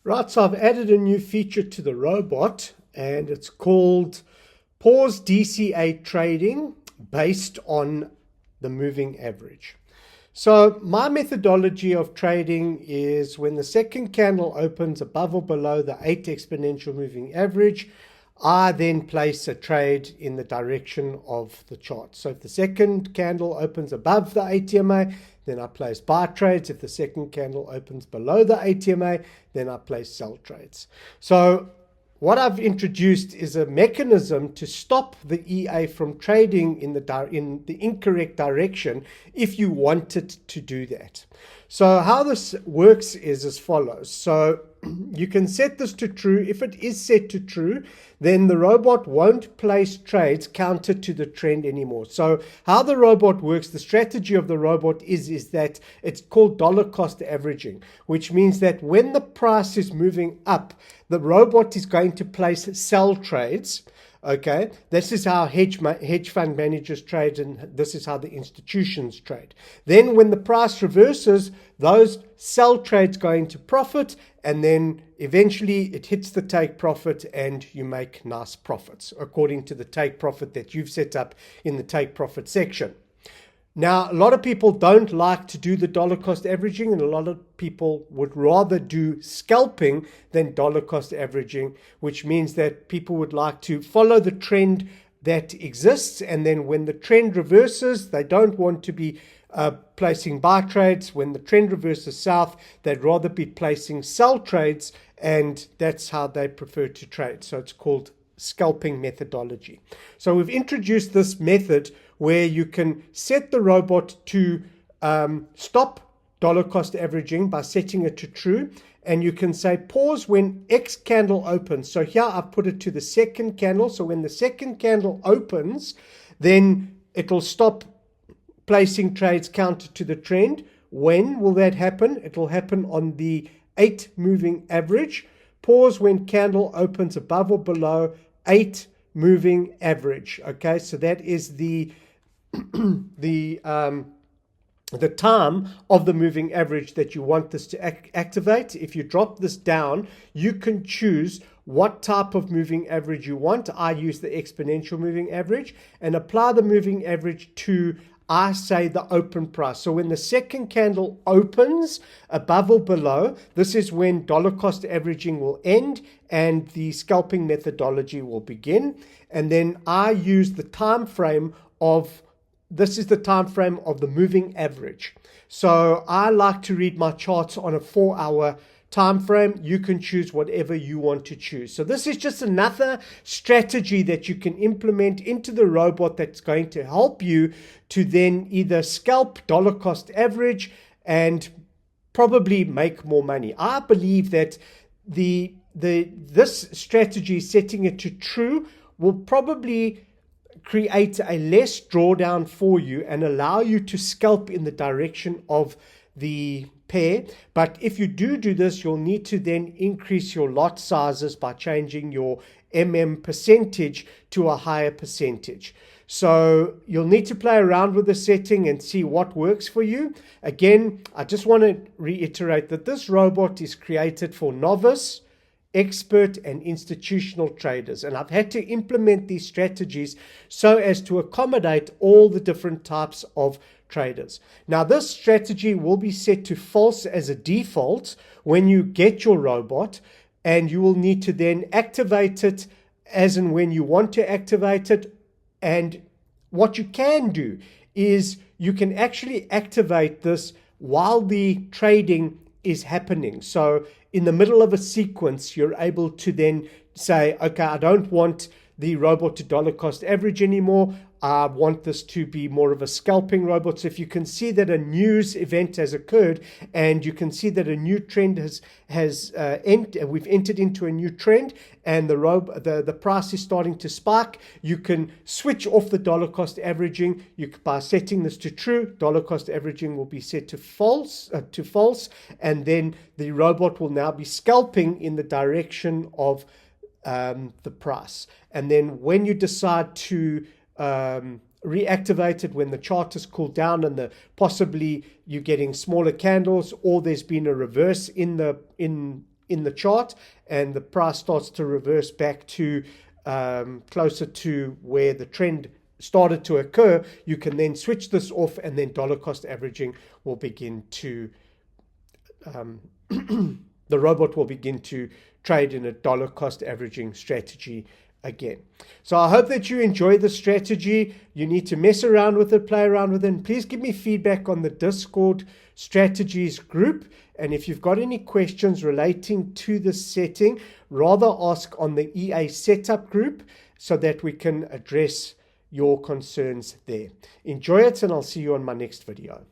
Right, so I've added a new feature to the robot and it's called Pause DCA Trading based on the moving average. So my methodology of trading is when the second candle opens above or below the 8 exponential moving average, I then place a trade in the direction of the chart. So if the second candle opens above the ATMA, then I place buy trades. If the second candle opens below the ATMA, then I place sell trades. So what I've introduced is a mechanism to stop the EA from trading in the incorrect direction if you wanted to do that. So how this works is as follows. So you can set this to true. If it is set to true, then the robot won't place trades counter to the trend anymore. So how the robot works, the strategy of the robot is that it's called dollar cost averaging, which means that when the price is moving up, the robot is going to place sell trades. Okay, this is how hedge fund managers trade, and this is how the institutions trade. Then when the price reverses, those sell trades go into profit, and then eventually it hits the take profit and you make nice profits according to the take profit that you've set up in the take profit section. Now, a lot of people don't like to do the dollar cost averaging, and a lot of people would rather do scalping than dollar cost averaging, which means that people would like to follow the trend that exists. And then when the trend reverses, they don't want to be placing buy trades. When the trend reverses south, they'd rather be placing sell trades, and that's how they prefer to trade. So it's called scalping methodology. So we've introduced this method where you can set the robot to stop dollar cost averaging by setting it to true, and you can say pause when X candle opens. So here I've put it to the second candle. So when the second candle opens, then it'll stop placing trades counter to the trend. When will that happen? It will happen on the 8 moving average. Pause when candle opens above or below 8 moving average. Okay, so that is the time of the moving average that you want this to activate. If you drop this down, you can choose what type of moving average you want. I use the exponential moving average and apply the moving average to, I say, the open price. So when the second candle opens above or below, this is when dollar cost averaging will end and the scalping methodology will begin. And then I use the time frame of, this is the time frame of the moving average. So I like to read my charts on a 4-hour time frame. You can choose whatever you want to choose. So this is just another strategy that you can implement into the robot that's going to help you to then either scalp dollar cost average and probably make more money. I believe that this strategy, setting it to true, will probably create a less drawdown for you and allow you to scalp in the direction of the pair. But if you do this, you'll need to then increase your lot sizes by changing your percentage to a higher percentage. So you'll need to play around with the setting and see what works for you. Again, I just want to reiterate that this robot is created for novice, expert, and institutional traders, and I've had to implement these strategies so as to accommodate all the different types of traders. Now, this strategy will be set to false as a default when you get your robot, and you will need to then activate it as and when you want to activate it. And what you can do is you can actually activate this while the trading is happening. So in the middle of a sequence, you're able to then say, okay, I don't want the robot to dollar cost average anymore. I want this to be more of a scalping robot. So if you can see that a news event has occurred and you can see that a new trend we've entered into a new trend and the price is starting to spike, you can switch off the dollar cost averaging. By setting this to true, dollar cost averaging will be set to false, and then the robot will now be scalping in the direction of the price. And then when you decide to reactivated when the chart has cooled down and possibly you're getting smaller candles, or there's been a reverse in in the chart and the price starts to reverse back to closer to where the trend started to occur, you can then switch this off, and then dollar cost averaging will begin to the robot will begin to trade in a dollar cost averaging strategy again. So I hope that you enjoy the strategy. You need to mess around with it, play around with it, and please give me feedback on the Discord strategies group. And if you've got any questions relating to this setting, rather ask on the EA setup group so that we can address your concerns there. Enjoy it, and I'll see you on my next video.